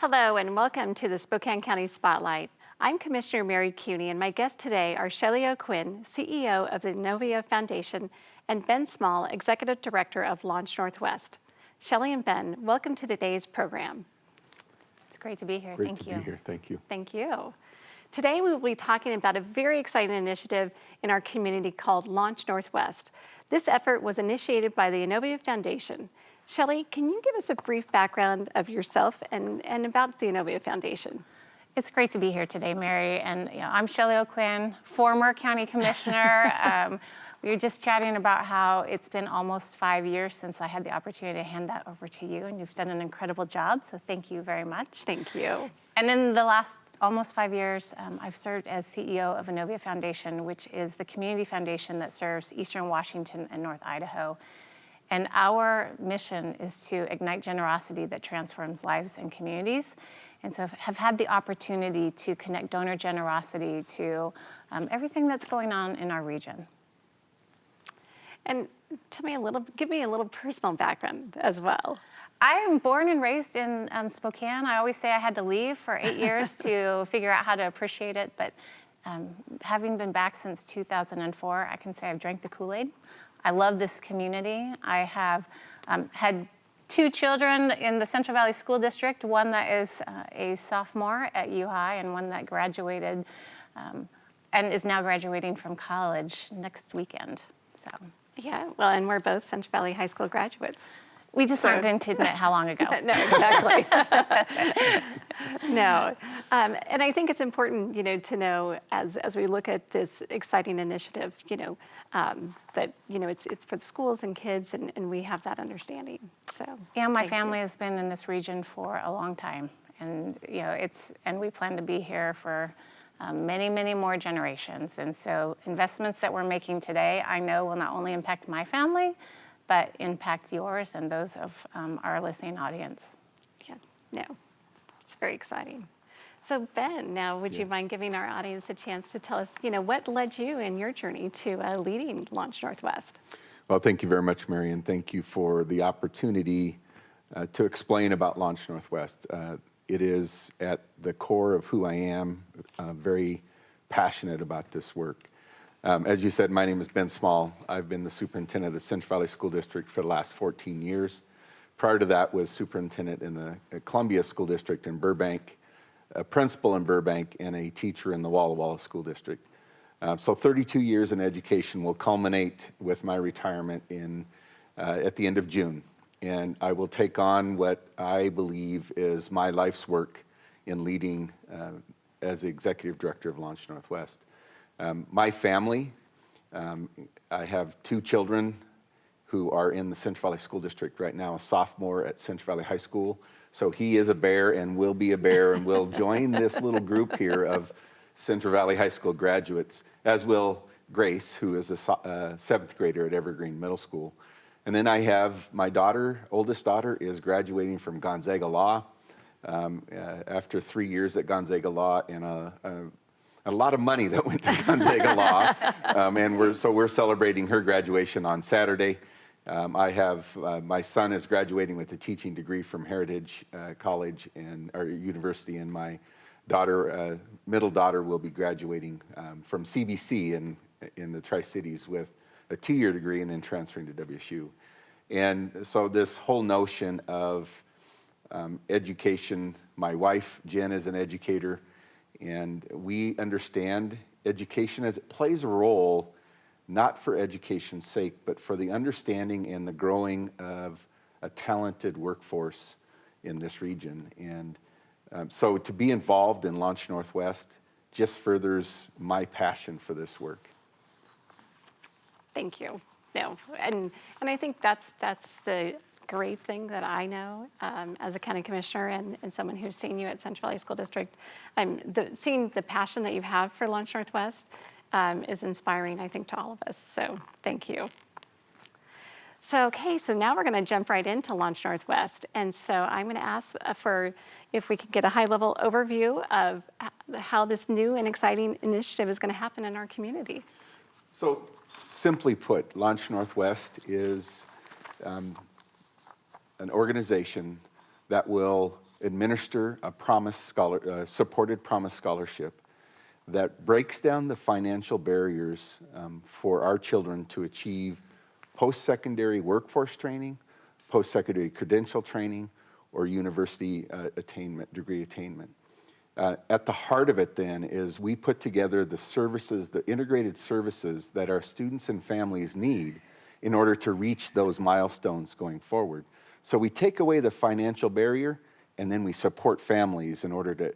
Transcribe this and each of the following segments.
Hello and welcome to the Spokane County Spotlight. I'm Commissioner Mary Kuney and my guests today are Shelly O'Quinn, CEO of the Innovia Foundation, and Ben Small, Executive Director of Launch Northwest. Shelly and Ben, welcome to today's program. It's great to be here. Great Thank to you. be here. Thank you. Thank you. Today we will be talking about a very exciting initiative in our community called Launch Northwest. This effort was initiated by the Innovia Foundation. Shelly, can you give us a brief background of yourself and about the Innovia Foundation? It's great to be here today, Mary. And I'm Shelly O'Quinn, former county commissioner. We were just chatting about how it's been almost 5 years since I had the opportunity to hand that over to you, and you've done an incredible job, so thank you very much. Thank you. And in the last almost 5 years, I've served as CEO of Innovia Foundation, which is the community foundation that serves Eastern Washington and North Idaho. And our mission is to ignite generosity that transforms lives and communities. And so have had the opportunity to connect donor generosity to everything that's going on in our region. And give me a little personal background as well. I am born and raised in Spokane. I always say I had to leave for 8 years to figure out how to appreciate it, but having been back since 2004, I can say I've drank the Kool-Aid. I love this community. I have had 2 children in the Central Valley School District, one that is a sophomore at U High and one that graduated and is now graduating from college next weekend. So. Yeah, well, and we're both Central Valley High School graduates. We just aren't going to admit how long ago. No, exactly. No, and I think it's important, to know as we look at this exciting initiative, that it's for the schools and kids, and we have that understanding. So yeah, my family has been in this region for a long time, and and we plan to be here for many, many more generations. And so investments that we're making today, I know will not only impact my family, but impact yours and those of our listening audience. Yeah, no, it's very exciting. So Ben, now would you mind giving our audience a chance to tell us, what led you in your journey to leading Launch Northwest? Well, thank you very much, Mary, and thank you for the opportunity to explain about Launch Northwest. It is at the core of who I am, very passionate about this work. As you said, my name is Ben Small. I've been the superintendent of the Central Valley School District for the last 14 years. Prior to that was superintendent in the Columbia School District in Burbank, a principal in Burbank, and a teacher in the Walla Walla School District. So 32 years in education will culminate with my retirement at the end of June. And I will take on what I believe is my life's work in leading as the executive director of Launch Northwest. My family, I have 2 children who are in the Central Valley School District right now, a sophomore at Central Valley High School. So he is a bear and will be a bear and will join this little group here of Central Valley High School graduates, as will Grace, who is a 7th grader at Evergreen Middle School. And then I have my daughter, oldest daughter, is graduating from Gonzaga Law after 3 years at Gonzaga Law and a lot of money that went to Gonzaga Law, and we're celebrating her graduation on Saturday. I have my son is graduating with a teaching degree from Heritage College or University, and my daughter, middle daughter, will be graduating from CBC in the Tri-Cities with a 2-year degree and then transferring to WSU. And so this whole notion of education, my wife Jen is an educator. And we understand education as it plays a role, not for education's sake, but for the understanding and the growing of a talented workforce in this region. And so to be involved in Launch Northwest just furthers my passion for this work. Thank you. No, and I think that's the great thing that I know as a county commissioner and someone who's seen you at Central Valley School District. Seeing the passion that you have for Launch Northwest is inspiring, I think, to all of us. So thank you. So now we're going to jump right into Launch Northwest. And so I'm going to ask if we could get a high-level overview of how this new and exciting initiative is going to happen in our community. So simply put, Launch Northwest is an organization that will administer a supported Promise Scholarship that breaks down the financial barriers for our children to achieve post-secondary workforce training, post-secondary credential training, or university degree attainment. At the heart of it then is we put together the services, the integrated services that our students and families need in order to reach those milestones going forward. So we take away the financial barrier, and then we support families in order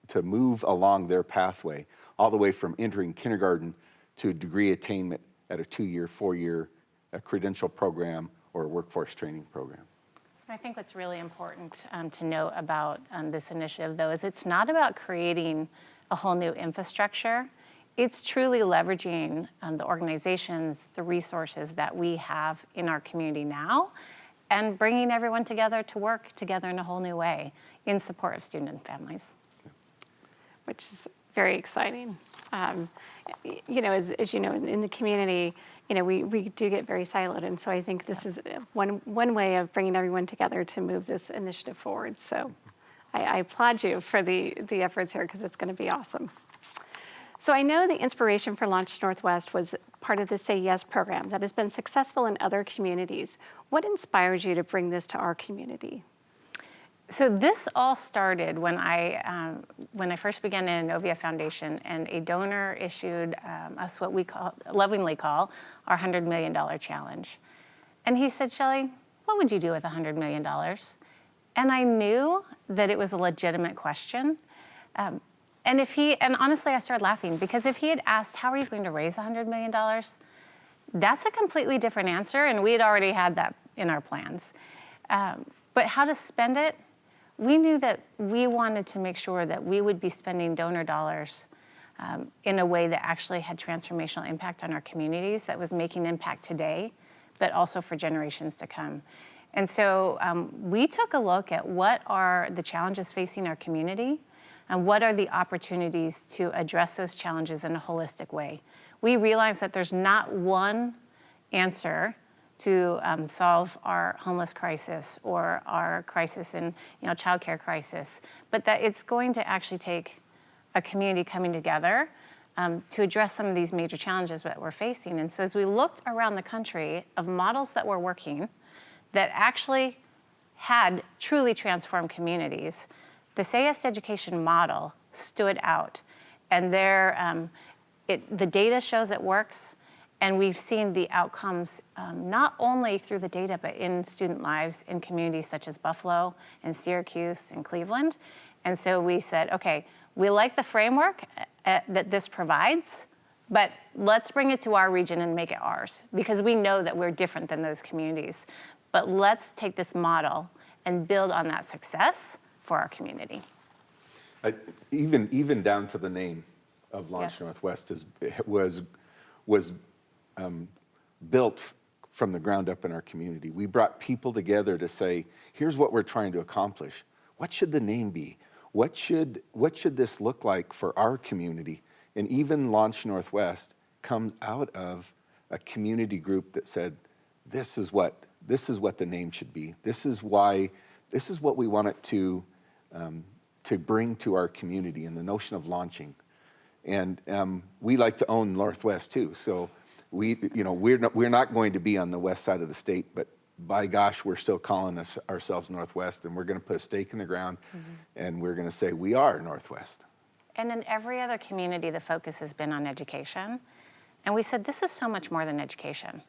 to move along their pathway, all the way from entering kindergarten to degree attainment at a 2-year, 4-year credential program or a workforce training program. I think what's really important to note about this initiative, though, is it's not about creating a whole new infrastructure. It's truly leveraging the organizations, the resources that we have in our community now, and bringing everyone together to work together in a whole new way in support of student and families. Which is very exciting. You know, as you know, in the community, you know, we do get very siloed, and so I think this is one way of bringing everyone together to move this initiative forward. So I applaud you for the efforts here, because it's going to be awesome. So I know the inspiration for Launch Northwest was part of the Say Yes program that has been successful in other communities. What inspires you to bring this to our community? So this all started when I first began in Innovia Foundation, and a donor issued us what we lovingly call our $100 million challenge. And he said, "Shelly, what would you do with $100 million?" And I knew that it was a legitimate question. And honestly, I started laughing, because if he had asked, "How are you going to raise $100 million?" that's a completely different answer, and we had already had that in our plans. But how to spend it? We knew that we wanted to make sure that we would be spending donor dollars in a way that actually had transformational impact on our communities, that was making impact today, but also for generations to come. And so we took a look at what are the challenges facing our community, and what are the opportunities to address those challenges in a holistic way. We realized that there's not one answer to solve our homeless crisis or our crisis in childcare crisis, but that it's going to actually take a community coming together to address some of these major challenges that we're facing. And so as we looked around the country of models that were working, that actually had truly transformed communities, the Say Yes to Education model stood out. And the data shows it works. And we've seen the outcomes not only through the data, but in student lives in communities such as Buffalo and Syracuse and Cleveland. And so we said, okay, we like the framework that this provides, but let's bring it to our region and make it ours, because we know that we're different than those communities. But let's take this model and build on that success for our community. Even down to the name of Launch Yes. Northwest was built from the ground up in our community. We brought people together to say, here's what we're trying to accomplish. What should the name be? What should this look like for our community? And even Launch Northwest comes out of a community group that said, this is what the name should be. This is what we want it to bring to our community, and the notion of launching. And we like to own Northwest too. So we're not going to be on the west side of the state, but by gosh, we're still calling ourselves Northwest, and we're going to put a stake in the ground, and we're going to say we are Northwest. And in every other community, the focus has been on education. And we said, this is so much more than education.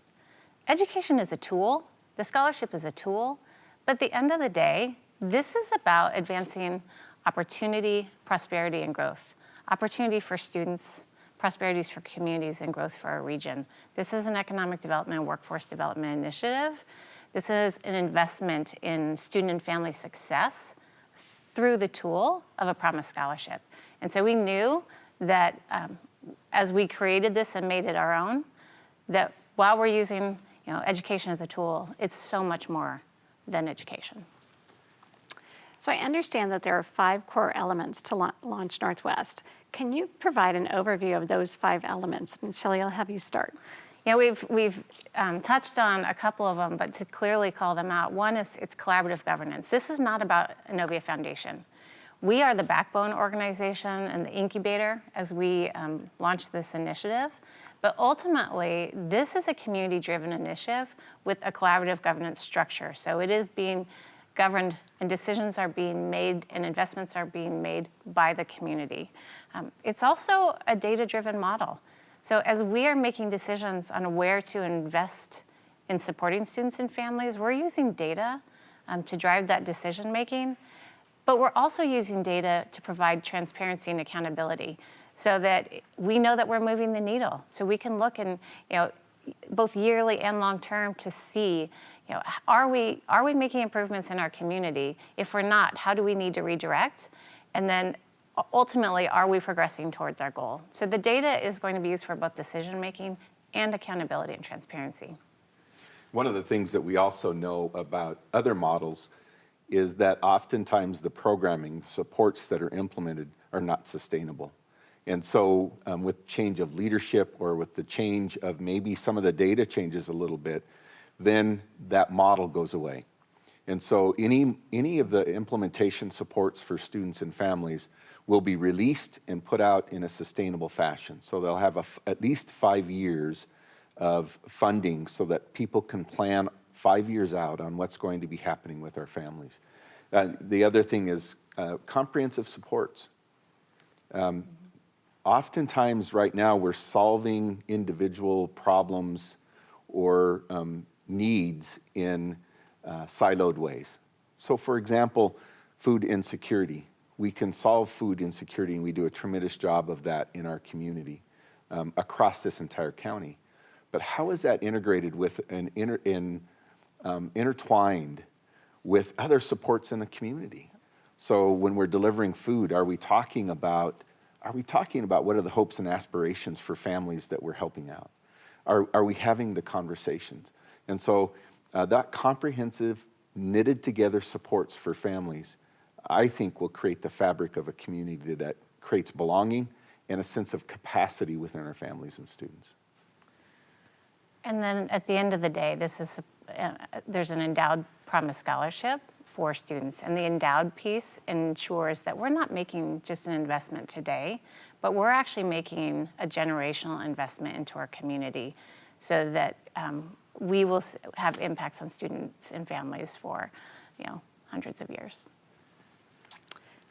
Education is a tool. The scholarship is a tool. But at the end of the day, this is about advancing opportunity, prosperity, and growth. Opportunity for students, prosperities for communities, and growth for our region. This is an economic development and workforce development initiative. This is an investment in student and family success through the tool of a Promise Scholarship. And so we knew that as we created this and made it our own, that while we're using education as a tool, it's so much more than education. So I understand that there are 5 core elements to Launch Northwest. Can you provide an overview of those 5 elements? And Shelly, I'll have you start. We've touched on a couple of them, but to clearly call them out, one is it's collaborative governance. This is not about Innovia Foundation. We are the backbone organization and the incubator as we launch this initiative. But ultimately, this is a community-driven initiative with a collaborative governance structure. So it is being governed, and decisions are being made, and investments are being made by the community. It's also a data-driven model. So as we are making decisions on where to invest in supporting students and families, we're using data to drive that decision-making. But we're also using data to provide transparency and accountability so that we know that we're moving the needle. So we can look in, both yearly and long-term to see, are we making improvements in our community? If we're not, how do we need to redirect? And then ultimately, are we progressing towards our goal? So the data is going to be used for both decision-making and accountability and transparency. One of the things that we also know about other models is that oftentimes the programming supports that are implemented are not sustainable. And so with change of leadership or with the change of maybe some of the data changes a little bit, then that model goes away. And so any of the implementation supports for students and families will be released and put out in a sustainable fashion. So they'll have at least 5 years of funding so that people can plan 5 years out on what's going to be happening with our families. The other thing is comprehensive supports. Oftentimes right now we're solving individual problems or needs in siloed ways. So for example, food insecurity. We can solve food insecurity, and we do a tremendous job of that in our community across this entire county. But how is that integrated with and intertwined with other supports in the community? So when we're delivering food, are we talking about what are the hopes and aspirations for families that we're helping out? Are we having the conversations? And so that comprehensive, knitted together supports for families, I think, will create the fabric of a community that creates belonging and a sense of capacity within our families and students. And then at the end of the day, there's an endowed Promise Scholarship for students. And the endowed piece ensures that we're not making just an investment today, but we're actually making a generational investment into our community so that we will have impacts on students and families for hundreds of years.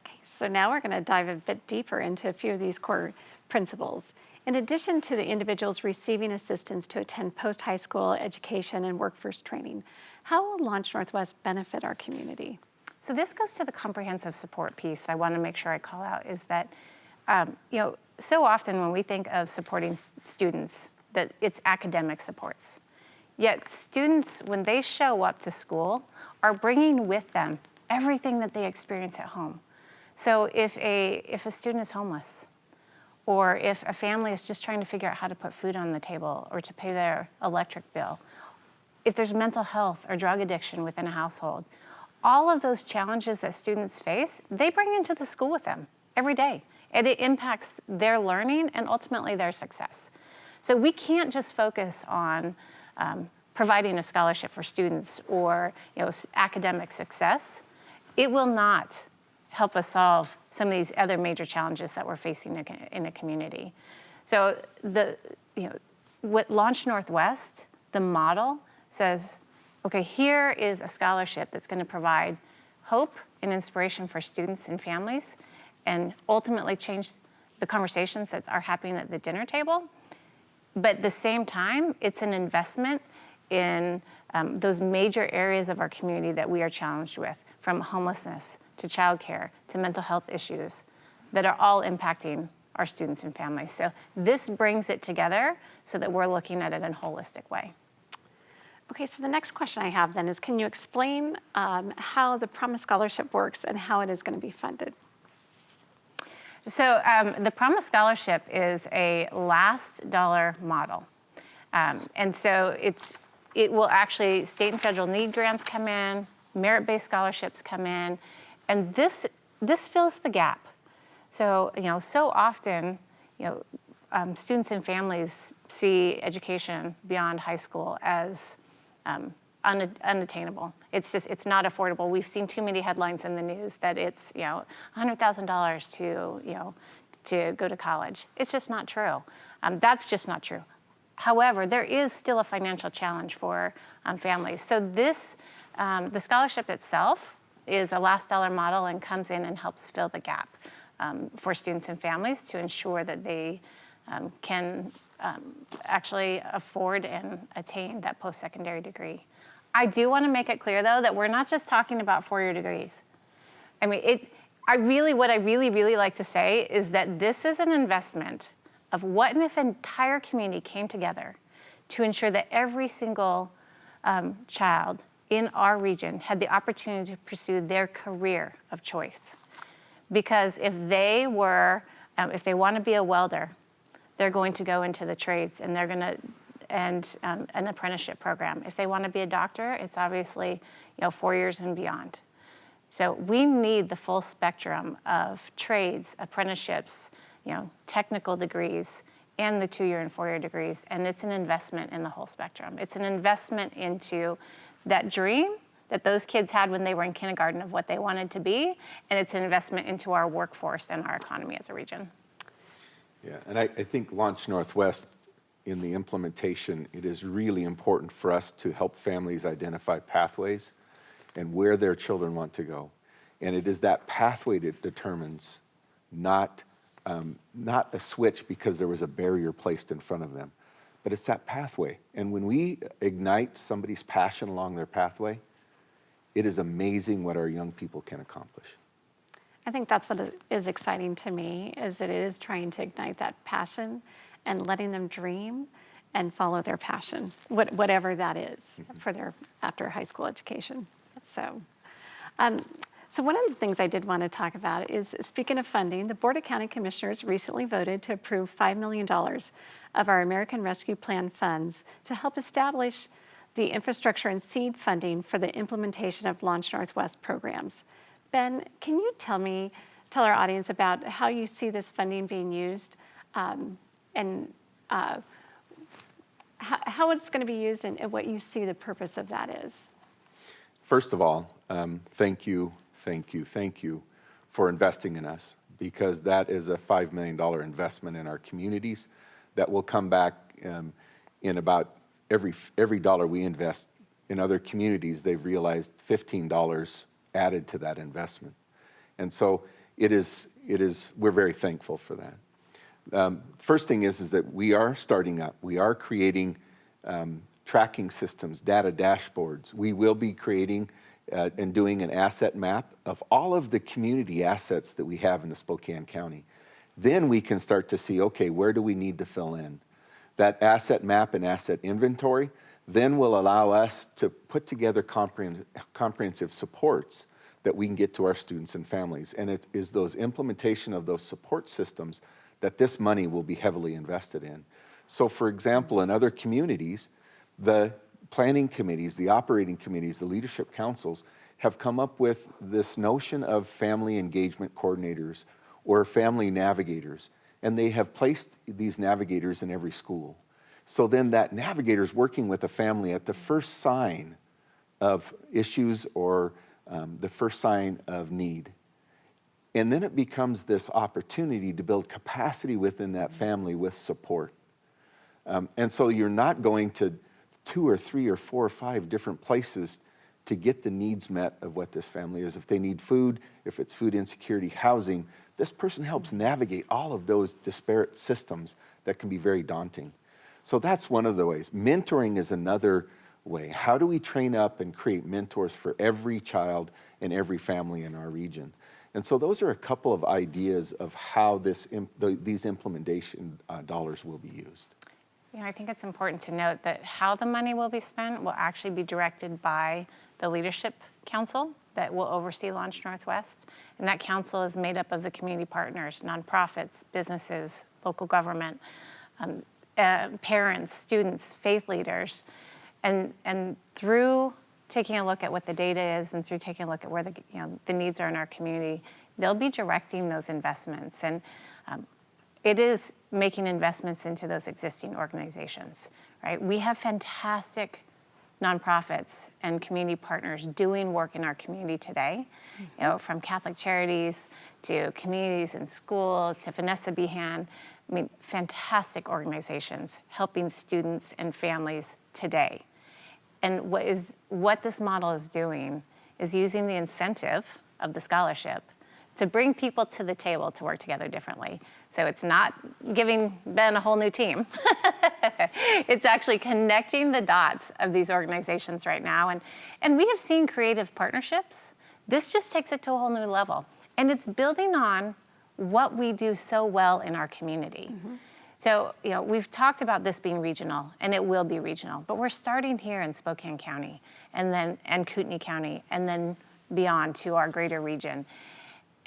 Okay, so now we're going to dive a bit deeper into a few of these core principles. In addition to the individuals receiving assistance to attend post-high school education and workforce training, how will Launch Northwest benefit our community? So this goes to the comprehensive support piece I want to make sure I call out is that, so often when we think of supporting students, that it's academic supports. Yet students, when they show up to school, are bringing with them everything that they experience at home. So if a student is homeless, or if a family is just trying to figure out how to put food on the table or to pay their electric bill, if there's mental health or drug addiction within a household, all of those challenges that students face, they bring into the school with them every day. And it impacts their learning and ultimately their success. So we can't just focus on providing a scholarship for students or academic success. It will not help us solve some of these other major challenges that we're facing in a community. So what Launch Northwest, the model says, okay, here is a scholarship that's going to provide hope and inspiration for students and families and ultimately change the conversations that are happening at the dinner table. But at the same time, it's an investment in those major areas of our community that we are challenged with, from homelessness to childcare to mental health issues that are all impacting our students and families. So this brings it together so that we're looking at it in a holistic way. Okay, so the next question I have then is, can you explain how the Promise Scholarship works and how it is going to be funded? So the Promise Scholarship is a last dollar model. And so it will actually, state and federal need grants come in, merit-based scholarships come in, and this fills the gap. So, so often, students and families see education beyond high school as unattainable. It's not affordable. We've seen too many headlines in the news that it's, $100,000 to go to college. It's just not true. That's just not true. However, there is still a financial challenge for families. So the scholarship itself is a last dollar model and comes in and helps fill the gap for students and families to ensure that they can actually afford and attain that post-secondary degree. I do want to make it clear, though, that we're not just talking about four-year degrees. I mean, what I really like to say is that this is an investment of what if an entire community came together to ensure that every single child in our region had the opportunity to pursue their career of choice. Because if they want to be a welder, they're going to go into the trades and they're going to an apprenticeship program. If they want to be a doctor, it's obviously 4 years and beyond. So we need the full spectrum of trades, apprenticeships, technical degrees, and the 2-year and 4-year degrees, and it's an investment in the whole spectrum. It's an investment into that dream that those kids had when they were in kindergarten of what they wanted to be, and it's an investment into our workforce and our economy as a region. Yeah, and I think Launch Northwest, in the implementation, it is really important for us to help families identify pathways and where their children want to go. And it is that pathway that determines, not a switch because there was a barrier placed in front of them, but it's that pathway. And when we ignite somebody's passion along their pathway, it is amazing what our young people can accomplish. I think that's what is exciting to me, is that it is trying to ignite that passion and letting them dream and follow their passion, whatever that is, for their after high school education. So one of the things I did want to talk about is, speaking of funding, the Board of County Commissioners recently voted to approve $5 million of our American Rescue Plan funds to help establish the infrastructure and seed funding for the implementation of Launch Northwest programs. Ben, can you tell our audience about how you see this funding being used, and how it's going to be used, and what you see the purpose of that is? First of all, thank you for investing in us, because that is a $5 million investment in our communities that will come back in about every dollar we invest in other communities. They've realized $15 added to that investment. And so we're very thankful for that. First thing is that we are starting up. We are creating tracking systems, data dashboards. We will be creating and doing an asset map of all of the community assets that we have in the Spokane County. Then we can start to see, okay, where do we need to fill in? That asset map and asset inventory then will allow us to put together comprehensive supports that we can get to our students and families. And it is those implementation of those support systems that this money will be heavily invested in. So for example, in other communities, the planning committees, the operating committees, the leadership councils have come up with this notion of family engagement coordinators or family navigators, and they have placed these navigators in every school. So then that navigator is working with a family at the first sign of issues or the first sign of need. And then it becomes this opportunity to build capacity within that family with support. And so you're not going to 2 or 3 or 4 or 5 different places to get the needs met of what this family is. If they need food, if it's food insecurity, housing, this person helps navigate all of those disparate systems that can be very daunting. So that's one of the ways. Mentoring is another way. How do we train up and create mentors for every child and every family in our region? And so those are a couple of ideas of how these implementation dollars will be used. I think it's important to note that how the money will be spent will actually be directed by the Leadership Council that will oversee Launch Northwest. And that council is made up of the community partners, nonprofits, businesses, local government, parents, students, faith leaders. And through taking a look at what the data is and through taking a look at where the needs are in our community, they'll be directing those investments. And it is making investments into those existing organizations, right? We have fantastic nonprofits and community partners doing work in our community today, you know, from Catholic Charities to communities and schools to Vanessa Behan. I mean, fantastic organizations helping students and families today. And what this model is doing is using the incentive of the scholarship to bring people to the table to work together differently. So it's not giving Ben a whole new team. It's actually connecting the dots of these organizations right now. And we have seen creative partnerships. This just takes it to a whole new level. And it's building on what we do so well in our community. So, you know, we've talked about this being regional, and it will be regional, but we're starting here in Spokane County and Kootenai County, and then beyond to our greater region.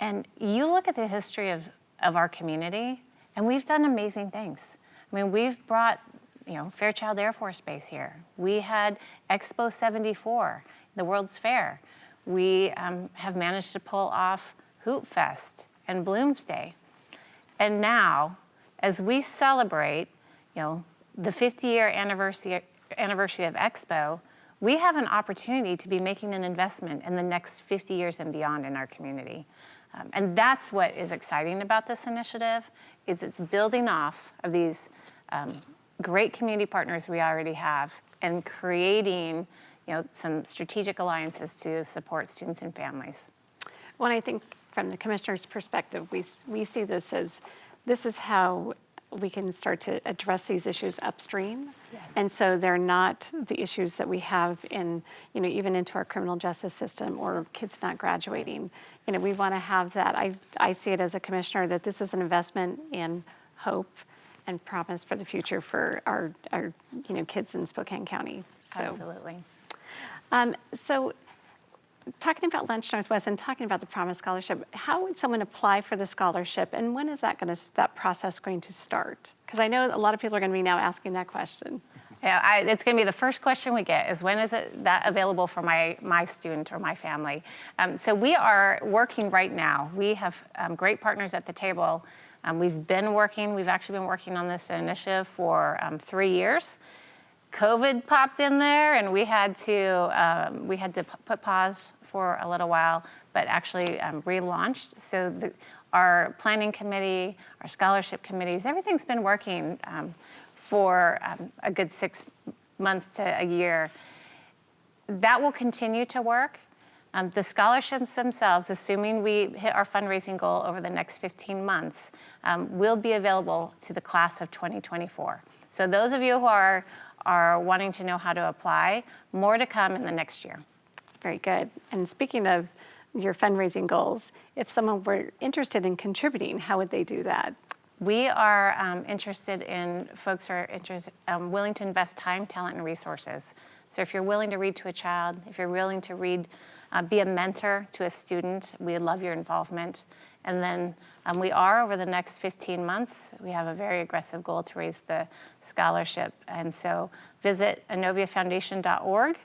And you look at the history of our community, and we've done amazing things. I mean, we've brought, you know, Fairchild Air Force Base here. We had Expo 74, the World's Fair. We have managed to pull off Hoop Fest and Bloomsday. And now, as we celebrate, you know, the 50-year anniversary of Expo, we have an opportunity to be making an investment in the next 50 years and beyond in our community. And that's what is exciting about this initiative, is it's building off of these great community partners we already have and creating, you know, some strategic alliances to support students and families. Well, I think from the commissioner's perspective, we see this is how we can start to address these issues upstream. Yes. And so they're not the issues that we have in, you know, even into our criminal justice system or kids not graduating. You know, we want to have that. I see it as a commissioner that this is an investment in hope and promise for the future for our you know, kids in Spokane County. So, Absolutely. So talking about Launch Northwest and talking about the Promise Scholarship, how would someone apply for the scholarship, and when is that process going to start? Because I know a lot of people are going to be now asking that question. Yeah, it's going to be the first question we get is, when is that available for my student or my family? So we are working right now. We have great partners at the table. We've actually been working on this initiative for 3 years. COVID popped in there, and we had to put pause for a little while, but actually relaunched. So our planning committee, our scholarship committees, everything's been working for a good 6 months to a year. That will continue to work. The scholarships themselves, assuming we hit our fundraising goal over the next 15 months, will be available to the class of 2024. So those of you who are wanting to know how to apply, more to come in the next year. Very good. And speaking of your fundraising goals, if someone were interested in contributing, how would they do that? We are interested in folks who are willing to invest time, talent, and resources. So if you're willing to read to a child, if you're willing to read, be a mentor to a student, we love your involvement. And then we are, over the next 15 months, we have a very aggressive goal to raise the scholarship. And so visit InnoviaFoundation.org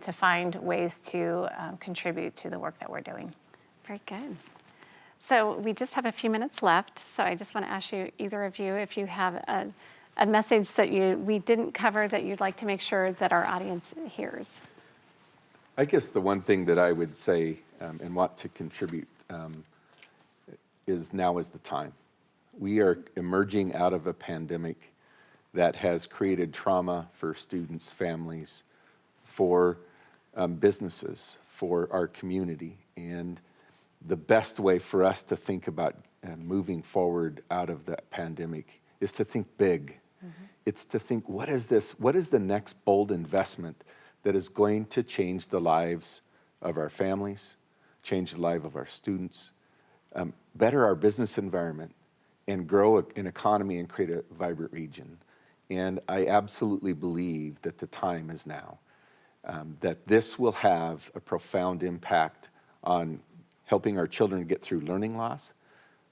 to find ways to contribute to the work that we're doing. Very good. So we just have a few minutes left. So I just want to ask you, either of you, if you have a message that we didn't cover that you'd like to make sure that our audience hears. I guess the one thing that I would say and want to contribute is now is the time. We are emerging out of a pandemic that has created trauma for students, families, for businesses, for our community. And the best way for us to think about moving forward out of the pandemic is to think big. Mm-hmm. It's to think, what is the next bold investment that is going to change the lives of our families, change the life of our students, better our business environment, and grow an economy and create a vibrant region. And I absolutely believe that the time is now, that this will have a profound impact on helping our children get through learning loss.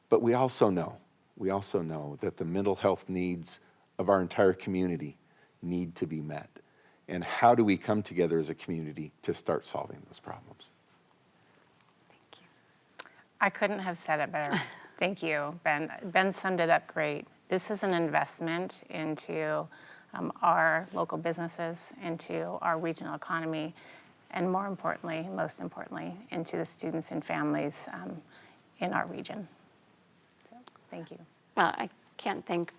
But we also know that the mental health needs of our entire community need to be met. And how do we come together as a community to start solving those problems? I couldn't have said it better. Thank you, Ben. Ben summed it up great. This is an investment into our local businesses, into our regional economy, and more importantly, most importantly, into the students and families in our region. So, thank you. Well, I can't thank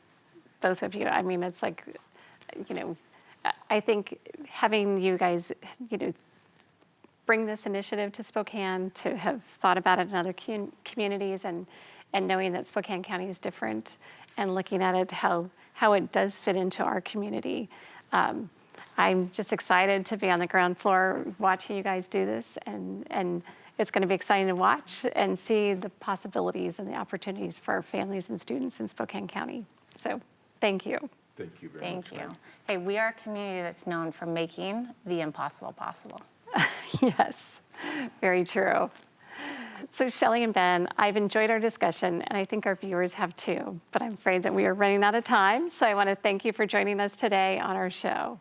both of you. I mean, it's like, I think having you guys, bring this initiative to Spokane, to have thought about it in other communities, and knowing that Spokane County is different, and looking at it how it does fit into our community. I'm just excited to be on the ground floor watching you guys do this, and it's going to be exciting to watch and see the possibilities and the opportunities for our families and students in Spokane County. So thank you. Thank you very much. Thank you. Hey, we are a community that's known for making the impossible possible. Yes, very true. So Shelly and Ben, I've enjoyed our discussion, and I think our viewers have too, but I'm afraid that we are running out of time, so I want to thank you for joining us today on our show.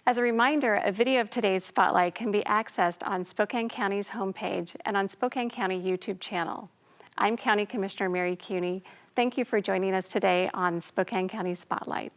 As a reminder, a video of today's Spotlight can be accessed on Spokane County's homepage and on Spokane County YouTube channel. I'm County Commissioner Mary Kuney. Thank you for joining us today on Spokane County Spotlight.